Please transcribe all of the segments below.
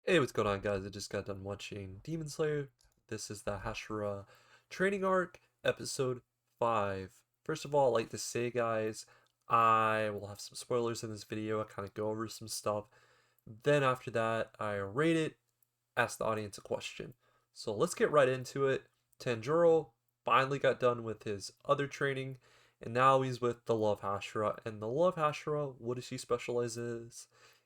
Hey, what's going on, guys? I just got done watching Demon Slayer. This is the Hashira training arc, episode 5. First of all, I'd like to say, guys, I will have some spoilers in this video. I kind of go over some stuff. Then, after that, I rate it, ask the audience a question. So, let's get right into it. Tanjiro finally got done with his other training, and now he's with the Love Hashira. And the Love Hashira, what does she specialize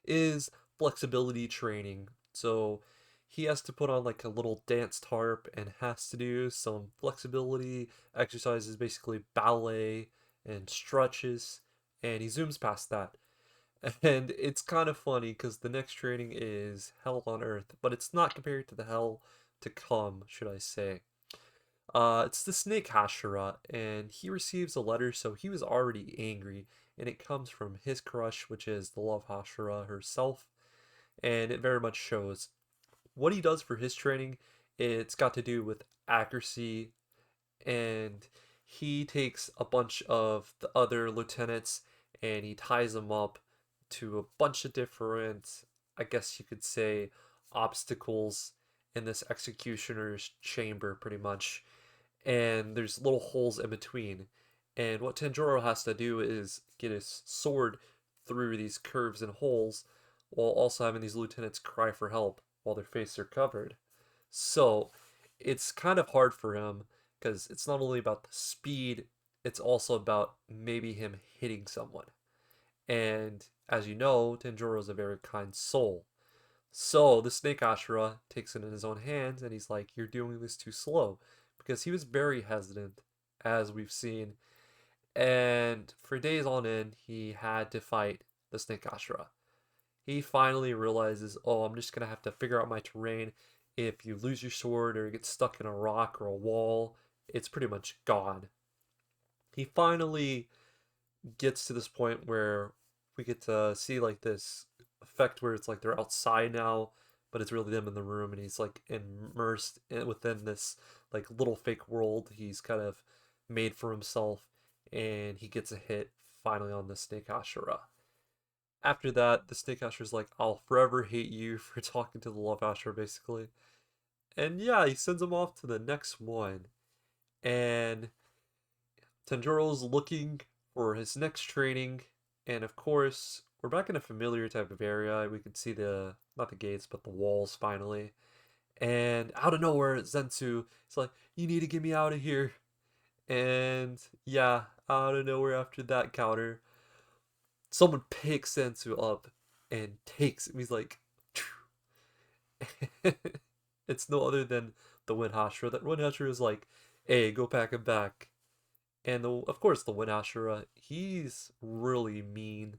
is flexibility training. So he has to put on like a little dance tarp and has to do some flexibility exercises, basically ballet and stretches, and he zooms past that. And it's kind of funny because the next training is Hell on Earth, but it's not compared to the Hell to come, should I say. It's the Snake Hashira, and he receives a letter, so he was already angry, and it comes from his crush, which is the Love Hashira herself, and it very much shows. What he does for his training, it's got to do with accuracy, and he takes a bunch of the other lieutenants and he ties them up to a bunch of different, I guess you could say, obstacles in this executioner's chamber, pretty much. And there's little holes in between. And what Tanjiro has to do is get his sword through these curves and holes while also having these lieutenants cry for help while their faces are covered. So it's kind of hard for him because it's not only about the speed, it's also about maybe him hitting someone. And as you know, Tanjiro is a very kind soul. So the Snake Ashura takes it in his own hands and he's like, "You're doing this too slow." Because he was very hesitant, as we've seen. And for days on end, he had to fight the Snake Ashura. He finally realizes, oh, I'm just going to have to figure out my terrain. If you lose your sword or get stuck in a rock or a wall, it's pretty much gone. He finally gets to this point where we get to see like this effect where it's like they're outside now, but it's really them in the room, and he's like immersed within this like little fake world he's kind of made for himself, and he gets a hit finally on the Snake Ashura. After that, the Snake Ashura's like, "I'll forever hate you for talking to the Love Ashura," basically. And yeah, he sends him off to the next one. And Tanjiro's looking for his next training, and of course, we're back in a familiar type of area. We can see the not the gates, but the walls finally. And out of nowhere, Zensu is like, "You need to get me out of here." And yeah, out of nowhere after that counter, someone picks Zensu up and takes him. He's like, it's no other than the Wind Hashira. That Wind Hashira is like, "Hey, go pack him back." And of course, the Wind Hashira, he's really mean.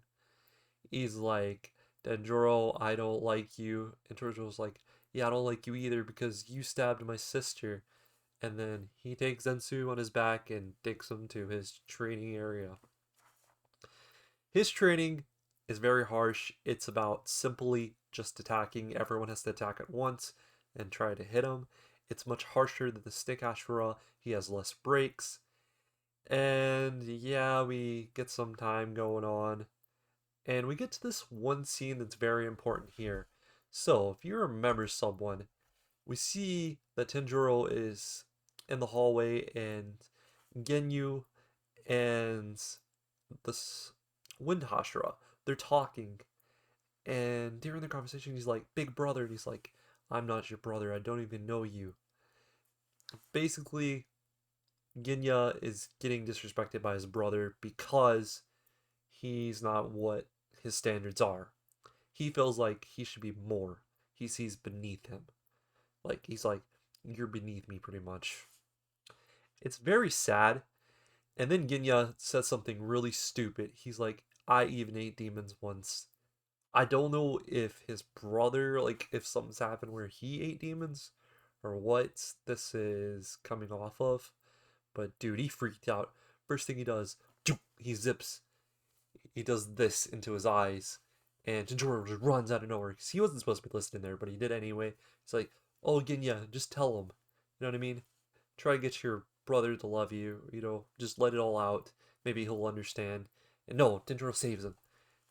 He's like, "Denjiro, I don't like you." And Tojo's like, "Yeah, I don't like you either because you stabbed my sister." And then he takes Zensu on his back and takes him to his training area. His training is very harsh. It's about simply just attacking. Everyone has to attack at once and try to hit him. It's much harsher than the Stick Ashura. He has less breaks. And yeah, we get some time going on. And we get to this one scene that's very important here. So, if you remember someone, we see that Tenjuro is in the hallway and Genyu and this Wind Hashira, they're talking. And during the conversation, he's like, "Big brother," and he's like, "I'm not your brother. I don't even know you." Basically, Genya is getting disrespected by his brother because he's not what his standards are. He feels like he should be more. He sees beneath him. Like, he's like, "You're beneath me," pretty much. It's very sad. And then Genya says something really stupid. He's like, "I even ate demons once." I don't know if his brother, like, if something's happened where he ate demons or what this is coming off of. But dude, he freaked out. First thing he does, he zips. He does this into his eyes. And Jinjuro just runs out of nowhere because he wasn't supposed to be listening there, but he did anyway. He's like, "Oh, Genya, just tell him." You know what I mean? Try to get your brother to love you. Just let it all out. Maybe he'll understand. And no, Jinjuro saves him.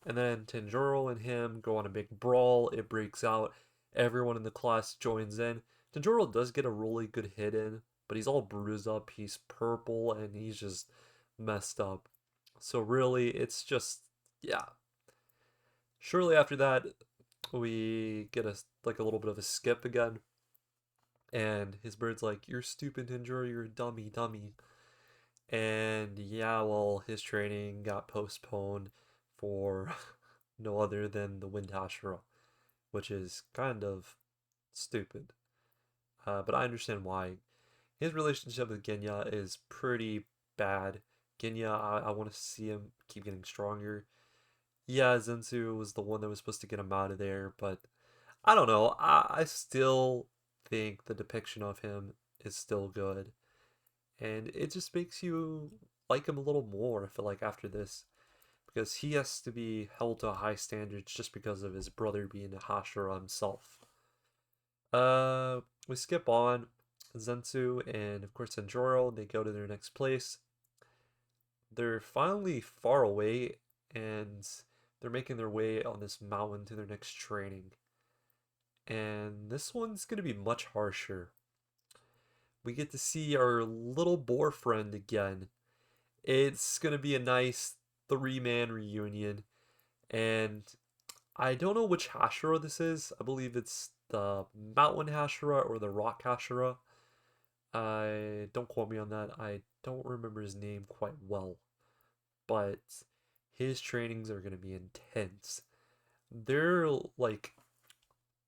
And then Tanjiro and him go on a big brawl. It breaks out. Everyone in the class joins in. Tanjiro does get a really good hit in, but he's all bruised up, he's purple, and he's just messed up. So really, it's just, yeah. Shortly after that, we get a little bit of a skip again, and his bird's like, "You're stupid, Tanjiro. You're a dummy." And yeah, well, his training got postponed for no other than the Wind Hashira, which is kind of stupid. But I understand why. His relationship with Genya is pretty bad. Genya, I want to see him keep getting stronger. Yeah, Zensu was the one that was supposed to get him out of there, but I don't know. I still think the depiction of him is still good. And it just makes you like him a little more, I feel like, after this. Because he has to be held to high standards just because of his brother being a Hashira himself. We skip on. Zensu and, of course, Sanjuro, they go to their next place. They're finally far away, and they're making their way on this mountain to their next training. And this one's going to be much harsher. We get to see our little boar friend again. It's going to be a nice three-man reunion. And I don't know which Hashira this is. I believe it's the Mountain Hashira or the Rock Hashira. I don't quote me on that. I don't remember his name quite well. But his trainings are going to be intense. They're like,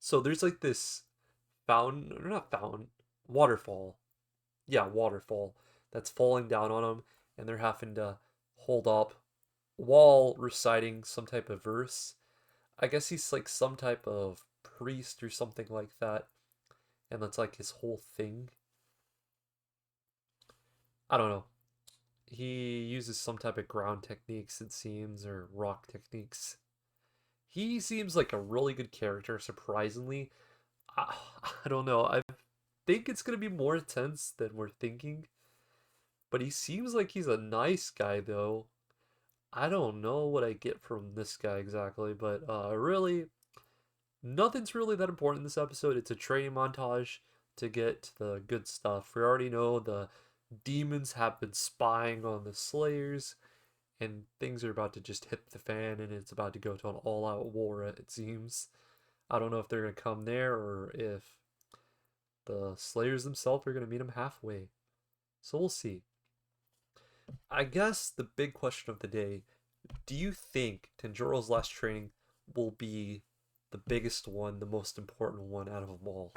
so there's like this fountain, or not fountain, waterfall. Yeah, waterfall that's falling down on them, and they're having to hold up while reciting some type of verse. I guess he's like some type of priest or something like that, and that's like his whole thing. I don't know. He uses some type of ground techniques, it seems, or rock techniques. He seems like a really good character, surprisingly. I, I don't know. I think it's going to be more intense than we're thinking, but he seems like he's a nice guy, though. I don't know what I get from this guy exactly, but really, nothing's really that important in this episode. It's a training montage to get to the good stuff. We already know the demons have been spying on the Slayers, and things are about to just hit the fan, and it's about to go to an all-out war, it seems. I don't know if they're going to come there or if the Slayers themselves are going to meet them halfway. So we'll see. I guess the big question of the day, do you think Tanjiro's last training will be the biggest one, the most important one out of them all?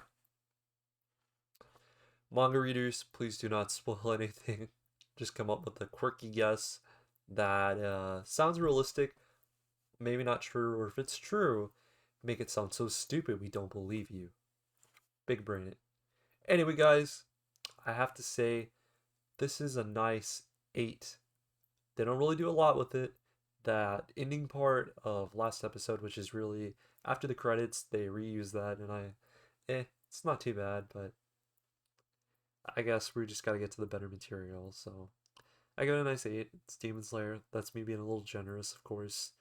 Manga readers, please do not spoil anything. Just come up with a quirky guess that sounds realistic, maybe not true, or if it's true, make it sound so stupid we don't believe you. Big brain it. Anyway, guys, I have to say, this is a nice 8. They don't really do a lot with it. That ending part of last episode, which is really after the credits, they reuse that, and it's not too bad, but I guess we just gotta get to the better material. So I got a nice 8. It's Demon Slayer. That's me being a little generous, of course.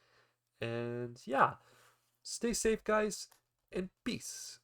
And yeah, stay safe, guys, and peace.